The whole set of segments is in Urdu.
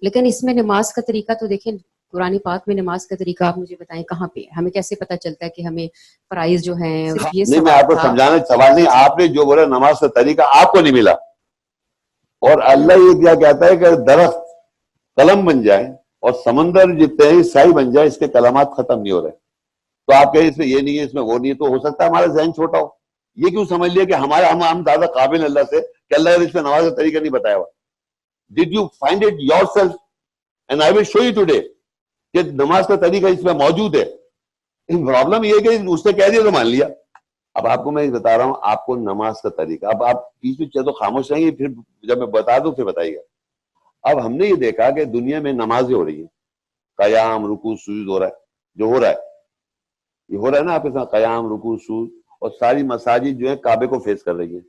لیکن اس میں نماز کا طریقہ تو دیکھیں قرآن پاک میں نماز کا طریقہ آپ مجھے بتائیں کہاں پہ ہے؟ ہمیں کیسے پتہ چلتا ہے کہ ہمیں فرائض جو ہیں یہ نہیں، میں آپ کو سمجھانا سوال نہیں، آپ نے جو بولا نماز کا طریقہ آپ کو نہیں ملا، اور اللہ یہ کیا کہتا ہے کہ درخت قلم بن جائے اور سمندر جتنے ہی سیاہی بن جائے، اس کے کلمات ختم نہیں ہو رہے، تو آپ کہیں اس میں یہ نہیں ہے، اس میں وہ نہیں ہے، تو ہو سکتا ہے ہمارا ذہن چھوٹا ہو. یہ کیوں سمجھ لیا کہ ہمارا ہم زیادہ قابل اللہ سے کہ اللہ نے اس میں نماز کا طریقہ نہیں بتایا ہوا. Did you find it yourself? And I will show you today کہ نماز کا طریقہ اس میں موجود ہے. پرابلم یہ ہے کہ اس نے کہہ دیا تو مان لیا. اب آپ کو میں بتا رہا ہوں آپ کو نماز کا طریقہ، اب آپ بیچ میں چاہے تو خاموش رہیں گے، پھر جب میں بتا دوں پھر بتائیے گا. اب ہم نے یہ دیکھا کہ دنیا میں نمازیں ہو رہی ہیں، قیام رکوع سجود ہو رہا ہے، جو ہو رہا ہے یہ ہو رہا ہے نا آپ کے ساتھ، قیام رکوع سجود، اور ساری مساجد جو ہے کعبے کو فیس کر رہی ہیں.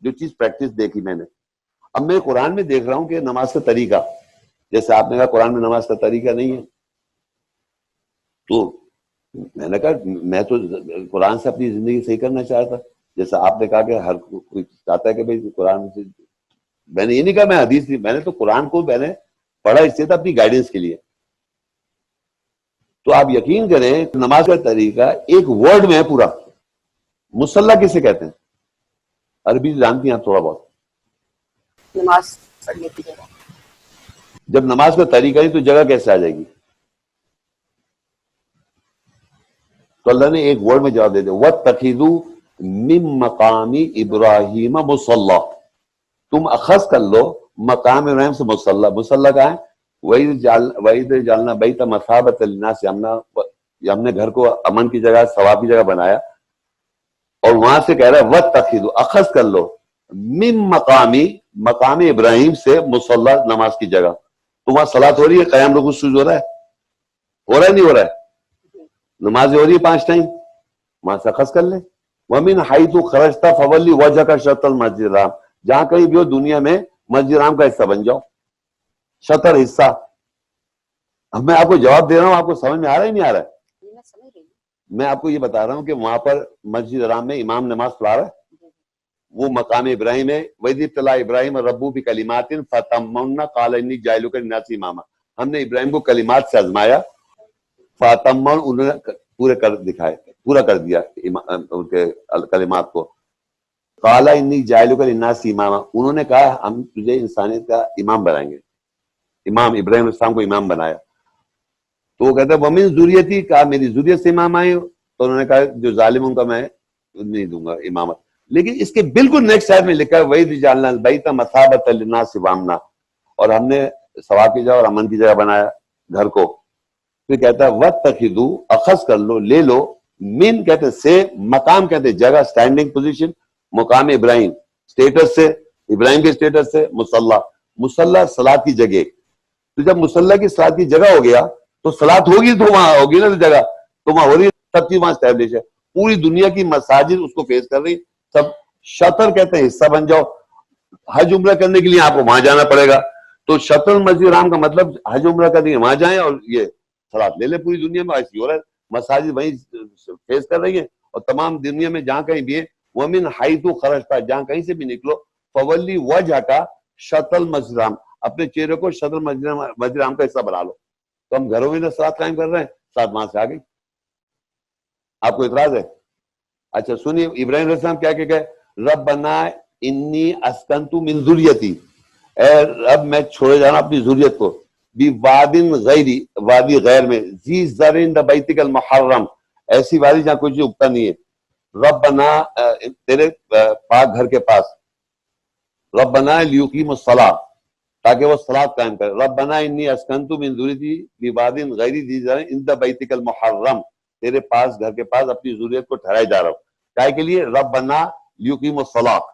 جو چیز پریکٹس دیکھی میں نے، اب میں قرآن میں دیکھ رہا ہوں کہ نماز کا طریقہ، جیسے آپ نے کہا قرآن میں نماز کا طریقہ نہیں ہے، تو میں نے کہا میں تو قرآن سے اپنی زندگی صحیح کرنا چاہتا، جیسا آپ نے کہا کہ ہر کوئی چاہتا ہے کہ بھائی قرآن سے. میں نے یہ نہیں کہا میں حدیث نہیں، میں نے تو قرآن کو میں نے پڑھا اس سے تھا اپنی گائیڈنس کے لیے. تو آپ یقین کریں نماز کا طریقہ ایک ورڈ میں ہے پورا. مصلی کسے کہتے ہیں؟ عربی جانتی ہیں آپ تھوڑا بہت؟ نماز پڑھنے کی جگہ. جب نماز کا طریقہ نہیں تو جگہ کیسے آ جائے گی؟ تو اللہ نے ایک ورڈ میں جواب دے دیا، وَاتَّخِذُوا مِن مَقَامِ إِبْرَاهِيمَ مُصَلَّى، تم اخذ کر لو مقام ابراہیم سے مصلی. مصلی کہاں ہے؟ وَإِذْ جَعَلْنَا بَيْتَ مَثَابَةً لِلنَّاسِ، ہم نے گھر کو امن کی جگہ، ثواب کی جگہ بنایا. اور وہاں سے کہہ رہا ہے وَاتَّخِذُوا، اخذ کر لو من مقام ابراہیم سے مصلی، نماز کی جگہ. تو وہاں صلاۃ ہو رہی ہے، قیام رکوع سجود ہو رہا ہے نہیں ہو رہا ہے؟ نماز ہو رہی ہے 5 ٹائم، وہاں سے اخذ کر لیں. وَمِنْ حَيْثُ خَرَجْتَ فَوَلِّ وَجْهَكَ شَطْرَ الْمَسْجِدِ الْحَرَامِ، جہاں کہیں بھی ہو دنیا میں مسجد حرام کا حصہ بن جاؤ، شطر حصہ. اب میں آپ کو جواب دے رہا ہوں، آپ کو سمجھ میں آ رہا ہے نہیں آ رہا ہے؟ میں آپ کو یہ بتا رہا ہوں کہ وہاں پر مسجد حرام میں امام نماز پڑھا رہا ہے، وہ مقام ابراہیم ہے. وَإِذِ ابْتَلَىٰ إِبْرَاهِيمَ رَبُّهُ بِكَلِمَاتٍ فَأَتَمَّهُنَّ قَالَ إِنِّي جَاعِلُكَ لِلنَّاسِ إِمَامًا. ہم نے ابراہیم کو کلمات سے آزمایا، فَأَتَمَّهُنَّ، انہوں نے پورے کر دکھائے، پورا کر دیا ان کے کلمات کو. قَالَ إِنِّي جَاعِلُكَ لِلنَّاسِ إِمَامًا، انہوں نے کہا ہم تجھے انسانیت کا امام بنائیں گے. امام ابراہیم علیہ السلام کو امام بنایا. تو وہ کہتا ہے وَمِن ذُرِّيَّتِي، کہا میری ذریت سے امام آئے. تو انہوں نے کہا جو ظالم ان کا میں نہیں دوں گا امامت. لیکن اس کے بالکل نیکسٹ آیت میں لکھا ہے وَإِذْ جَعَلْنَا الْبَيْتَ مَثَابَةً لِلنَّاسِ وَأَمْنًا، اور ہم نے ثواب کی جگہ اور امن کی جگہ بنایا گھر کو. پھر کہتا ہے وَاتَّخِذُوا، اخذ کر لو، لے لو، من کہتے سے، مقام کہتے جگہ، اسٹینڈنگ پوزیشن، مقام ابراہیم اسٹیٹس سے، ابراہیم کے اسٹیٹس سے. مصلی صلاۃ کی جگہ. تو جب مصلی کی صلاۃ کی جگہ ہو گیا تو صلاۃ ہوگی تو وہاں ہوگی نا جگہ، تو وہاں ہو رہی ہے، سب چیز وہاں اسٹیبلش ہے. پوری دنیا کی مساجد اس کو فیس کر رہی. سب شطر کہتے ہیں حصہ بن جاؤ. حج عمرہ کرنے کے لیے آپ کو وہاں جانا پڑے گا، تو شطر المسجد الحرام کا مطلب حج عمرہ کرنے وہاں جائیں اور یہ صلاۃ لے لیں. پوری دنیا میں ایسی ہو رہا ہے، مساجد وہیں فیس کر رہی ہیں. اور تمام دنیا میں جہاں کہیں بھی ہے وَمِنْ حَيْثُ خَرَجْتَ، جہاں کہیں سے بھی نکلو، فَوَلِّ وَجْهَكَ شَطْرَ الْمَسْجِدِ الْحَرَامِ، اپنے چہرے کو شطر مسجد الحرام کا حصہ بنا لو. تو ہم گھروں میں صلاۃ قائم کر رہے ہیں، صلاۃ وہاں سے آ گئی. آپ کو اعتراض ہے؟ اچھا سنیے ابراہیم علیہ السلام کیا کہ ربنا انی اسکنت من ذریتی، اے رب میں چھوڑے جانا اپنی ذریت کو، بوادٍ غیری، وادی غیر میں، ذی زرع عند بیتک المحرم، ایسی وادی جہاں کوئی چیز اگتا نہیں ہے. ربنا، تیرے پاک گھر کے پاس. ربنا لیقیموا الصلاۃ، تاکہ وہ صلاۃ قائم کرے. ربنا انی اسکنت من ذریتی بوادٍ غیری ذی زرع عند بیتک المحرم، تیرے پاس گھر کے پاس اپنی ضروریت کو ٹھہرائے جا رہا ہوں. کائے کے لیے؟ ربنا لیقیموا الصلاۃ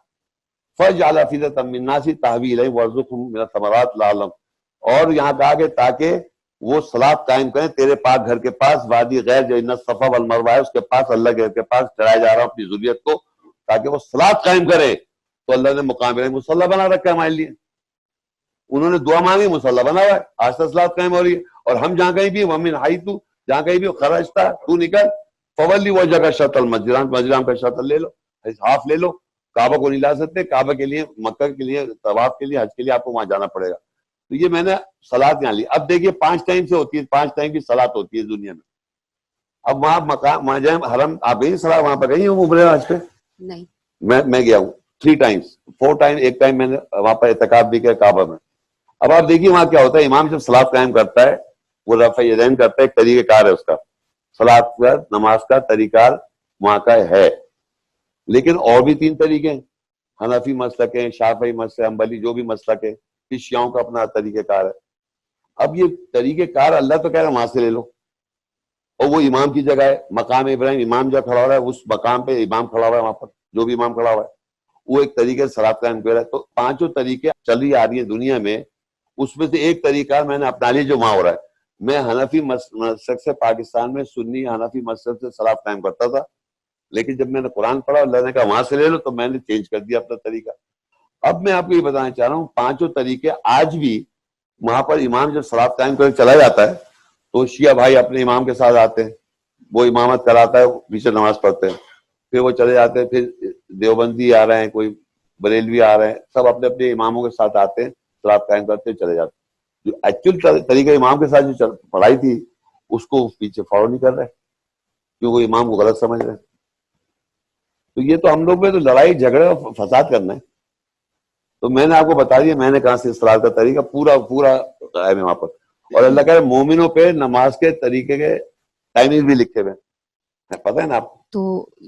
فاجعل افئدۃ من الناس تهوی الیہم وارزقھم من الثمرات لعلہم، اور یہاں کہا کہ تاکہ وہ صلاۃ قائم کریں تیرے پاک گھر کے پاس، وادی غیر جو ان الصفا والمروہ ہے اس کے پاس، اللہ کے گھر کے پاس ٹھہرائے جا رہا ہوں اپنی ضروریت کو تاکہ وہ صلاۃ قائم کرے. تو اللہ نے مقام ابراہیم مصلی بنا رکھا ہے ہمارے لیے. انہوں نے دعا مانگی، مصلی بنا ہوا ہے، آج تک صلاۃ قائم ہو رہی ہے. اور ہم جہاں کہیں بھی وَمِنْ حَيْثُ، جہاں کہیں بھی خرجتا، تو نکل، فولی وجهك شطر المسجد الحرام کا شطر لے لو، ہاف لے لو. کعبہ کو نہیں لا سکتے، کعبہ کے لیے، مکہ کے لیے طواف کے لیے، حج کے لیے آپ کو وہاں جانا پڑے گا. تو یہ میں نے سلاد یہاں لی. اب دیکھیے 5 ٹائم سے ہوتی ہے, 5 ٹائم کی سلاد ہوتی ہے دنیا میں. اب وہاں مقام وہاں جائیں حرم, آپ گئی سلاد وہاں پہ گئی ہوں عمرے حج پہ؟ نہیں. میں گیا ہوں 3 ٹائمس 4 ٹائم. ایک ٹائم میں نے وہاں پر اعتکاف بھی کیا کعبہ میں. اب آپ دیکھیے وہاں کیا ہوتا ہے, امام جب سلاد قائم کرتا ہے وہ رفع یدین کرتا ہے, ایک طریقہ کار ہے اس کا, سلاد کا نماز کا طریقہ کار وہاں کا ہے. لیکن اور بھی 3 طریقے ہیں, حنفی مسلک ہیں, شافعی مسلک, حنبلی, جو بھی مسلک ہے, پھر شیعوں کا اپنا طریقہ کار ہے. اب یہ طریقہ کار اللہ تو کہہ رہا ہے وہاں سے لے لو, اور وہ امام کی جگہ ہے, مقام ابراہیم, امام جو کھڑا ہوا ہے اس مقام پہ امام کھڑا ہوا ہے, وہاں پر جو بھی امام کھڑا ہوا ہے وہ ایک طریقے سے سلاد قائم کر رہا ہے. تو 5 طریقے چلی آ رہی ہیں دنیا میں, اس میں سے ایک طریقہ میں نے اپنا لیا جو وہاں ہو رہا ہے. میں حنفی مسلک سے, پاکستان میں سنی حنفی مسلک سے سلاد قائم کرتا تھا, لیکن جب میں نے قرآن پڑھا اللہ نے کہا وہاں سے لے لو, تو میں نے چینج کر دیا اپنا طریقہ. اب میں آپ کو یہ بتانا چاہ رہا ہوں 5 طریقے آج بھی وہاں پر امام جب سلاد قائم کر چلا جاتا ہے تو شیعہ بھائی اپنے امام کے ساتھ آتے ہیں, وہ امامت کراتا ہے, پیچھے نماز پڑھتے ہیں, پھر وہ چلے جاتے ہیں. پھر دیوبندی آ رہے ہیں, کوئی بریلوی آ رہے ہیں, سب اپنے اپنے اماموں کے ساتھ آتے ہیں, سلاد قائم کرتے ہیں, چلے جاتے ہیں. جو ایکچوئل طریقہ امام کے ساتھ جو پڑھائی تھی اس کو پیچھے فالو نہیں کر رہے, کیونکہ وہ امام کو غلط سمجھ رہے ہیں. تو یہ تو ہم لوگ میں تو لڑائی جھگڑے اور فساد کرنا ہے. تو میں نے آپ کو بتا دیا میں نے کہاں سے سلاد کا طریقہ پورا قائم ہے وہاں پر. اور اللہ کہہ رہے مومنوں پہ نماز کے طریقے کے ٹائمنگ بھی لکھے ہوئے ہیں, پتہ ہے نا آپ. تو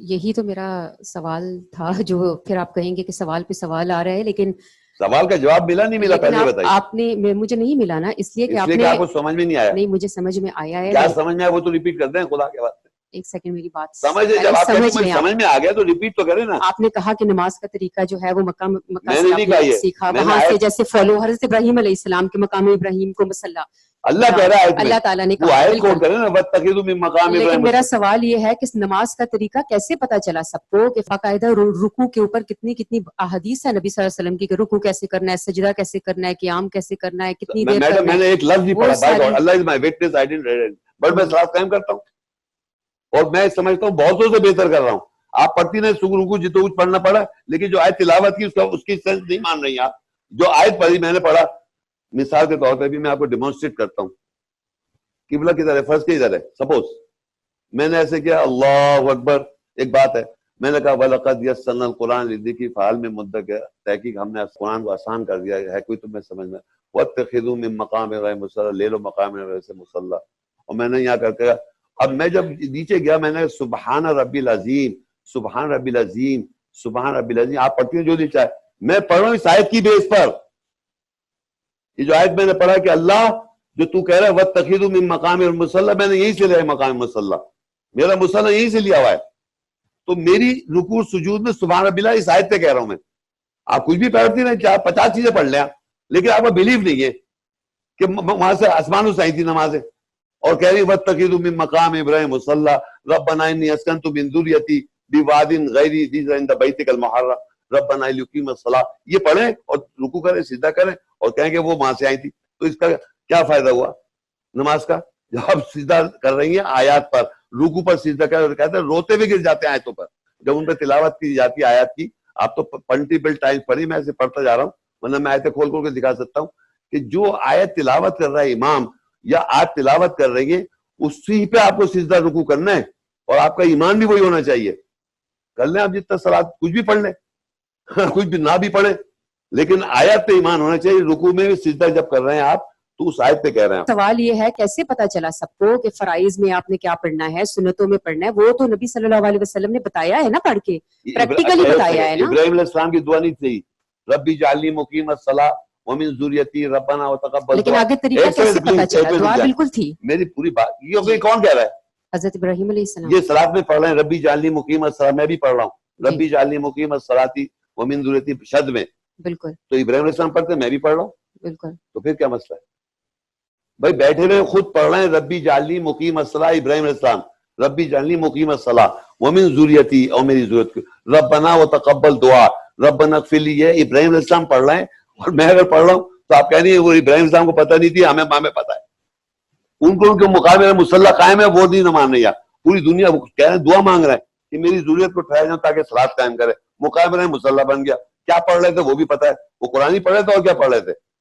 یہی تو میرا سوال تھا, جو پھر آپ کہیں گے کہ سوال پہ سوال آ رہا ہے, لیکن سوال کا جواب ملا نہیں ملا, پہلے بتائیے. آپ نے مجھے نہیں ملا نا, اس لیے کہ آپ نے آپ کو سمجھ میں نہیں آیا. نہیں, مجھے سمجھ میں آیا ہے. کیا سمجھ میں آیا وہ تو ریپیٹ کر دیں خدا کے واسطے. ایک سیکنڈ میری بات سمجھ جب آپ سمجھ میں آ گیا تو ریپیٹ تو کریں نا. آپ نے کہا کہ نماز کا طریقہ جو ہے وہ مکہ میں نے نہیں کہا یہ سیکھا, وہاں سے جیسے فالو حضرت ابراہیم علیہ السلام کے مقام ابراہیم کو مسلح اللہ کہہ رہا ہے, اللہ تعالیٰ نے وہ آیت کوٹ کریں نا, وَاتَّخِذُوا مِن مَقَامِ لیکن ابراہیم. میرا سوال یہ ہے کہ نماز کا طریقہ کیسے پتا چلا سب کو, کہ باقاعدہ رکوع کے اوپر کتنی احادیث ہے نبی صلی اللہ علیہ وسلم کی, کہ رکوع کیسے کرنا ہے, سجدہ کیسے کرنا ہے, قیام کیسے کرنا ہے, کتنی دیر کرنا ہے. میں نے ایک لفظ نہیں پڑھا, by God Allah is my witness, I didn't read it, but میں سلاد قائم کرتا ہوں اور میں سمجھتا ہوں بہتوں سے بہتر کر رہا ہوں. آپ پڑھتی نہیں رکوع جتنا کچھ پڑھنا پڑا, لیکن جو آیت تلاوت کی اس کی سینس نہیں مان رہی آپ. جو آیت پڑھی میں نے پڑھا, مثال کے طور پہ بھی میں آپ کو ڈیمونسٹریٹ کرتا ہوں. قبلہ کدھر ہے, فرض کدھر ہے, سپوز میں نے ایسے کیا اللہ اکبر, ایک بات ہے, میں نے کہا وَلَقَدْ يَسَّرْنَا الْقُرْآنَ لِلذِّكْرِ فَهَلْ مِن مُدَّكِرٍ, تحقیق ہم نے قرآن کو آسان کر دیا ہے, کوئی تمہیں سمجھ میں. وَاتَّخِذُوا مِن مَقَامِ ابراہیم مُصَلًّى, لے لو مقام ابراہیم سے مصلی. اور میں نے یہاں کر کے, اب میں جب نیچے گیا میں نے سبحان ربی العظیم, سبحان ربی العظیم, سبحان ربی العظیم, آپ پڑھتی ہیں جو نیچا ہے, میں پڑھ رہا ہوں اس آیت کی بیس پر. یہ جو آیت میں نے پڑھا کہ اللہ جو تو کہہ رہا ہے وَاتَّخِذُوا مِن مَقَامِ مُصَلًّى, میں نے یہیں سے لیا ہے مقام مصلی, میرا مصلی یہیں سے لیا ہوا ہے. تو میری رکوع سجود میں سبحان ربی اللہ اس آیت پہ کہہ رہا ہوں میں. آپ کچھ بھی پڑھتی رہیں, چاہے 50 چیزیں پڑھ لیں, لیکن آپ کا بلیو نہیں ہے کہ وہاں سے آسمانوں سے آئی تھی نمازیں, اور کہہ رہی وَاتَّخِذُوا مِن مَقَامِ ابراہیم مُصَلًّى رَبَّنَا إِنِّي أَسْكَنْتُ مِن ذُرِّيَّتِي بِوَادٍ غَيْرِ ذِي زَرْعٍ عِندَ بَيْتِكَ الْمُحَرَّمِ رَبَّنَا لِيُقِيمُوا الصَّلَاةَ. یہ پڑھیں اور رکوع کریں, سجدہ کریں, اور کہیں کہ وہ وہاں سے آئی تھی. تو اس کا کیا فائدہ ہوا نماز کا؟ جب آپ سجدہ کر رہی ہیں آیات پر, رکوع پر سجدہ کر, کہتے ہیں روتے ہوئے گر جاتے ہیں آیتوں پر جب ان پہ تلاوت کی جاتی ہے آیات کی. آپ تو ملٹیپل ٹائمز پڑھی, میں ایسے پڑھتا جا رہا ہوں, ورنہ میں آیتیں کھول کے دکھا سکتا ہوں کہ جو آیت تلاوت کر رہا ہے امام یا آیت تلاوت کر رہی ہے اسی پہ آپ کو سجدہ رکوع کرنا ہے, اور آپ کا ایمان بھی وہی ہونا چاہیے. کر لیں آپ جتنا صلاۃ کچھ بھی پڑھ لیں, کچھ بھی نہ بھی پڑھیں, لیکن آیت پہ ایمان ہونا چاہیے. رکوع میں سجدہ جب کر رہے ہیں آپ تو اس آیت پہ کہہ رہے ہیں. سوال یہ ہے کیسے پتا چلا سب کو کہ فرائض میں آپ نے کیا پڑھنا ہے, سنتوں میں پڑھنا ہے, وہ تو نبی صلی اللہ علیہ وسلم نے بتایا ہے نا, پڑھ کے پریکٹیکلی بتایا ہے نا. ابراہیم علیہ السلام کی دعا نہیں تھی ربی اجعلنی مقیم الصلاۃ ومن ذریتی ربنا وتقبل. لیکن آگے طریقہ کیسے پتا چلا؟ دعا بالکل تھی. میری پوری بات یہ کون کہہ رہا ہے؟ حضرت ابراہیم علیہ السلام. یہ صلاۃ میں پڑھ رہے ہیں ربی اجعلنی مقیم الصلاۃ, میں بھی پڑھ رہا ہوں ربی اجعلنی مقیم الصلاۃ ومن ذریتی شد میں. بالکل. تو ابراہیم علیہ السلام پڑھتے ہیں, میں بھی پڑھ رہا ہوں. بالکل. تو پھر کیا مسئلہ ہے بھائی؟ بیٹھے رہے خود پڑھ رہے ہیں ربی اجعلنی مقیم الصلاۃ, ابراہیم علیہ السلام ربی اجعلنی مقیم الصلاۃ ومن ذریتی, اور میری ضرورت ربنا وتقبل دعا ربنا اغفر لی. یہ ابراہیم علیہ السلام پڑھ رہے ہیں اور میں اگر پڑھ رہا ہوں تو آپ کہہ رہی ہیں وہ ابراہیم علیہ السلام کو پتہ نہیں تھی, ہمیں پتہ ہے. ان کو ان کے مقابلے میں مصلی قائم ہے, وہ نہیں مان رہی. پوری دنیا کہہ رہے ہیں دعا مانگ رہے ہیں کہ میری ضرورت کو ٹھہر جاؤں تاکہ صلاۃ قائم کرے. مقابلے میں مصلی بن گیا, کیا پڑھ رہے تھے وہ بھی پتہ ہے, وہ قرآن ہی پڑھ رہے تھے اور کیا پڑھ رہے تھے,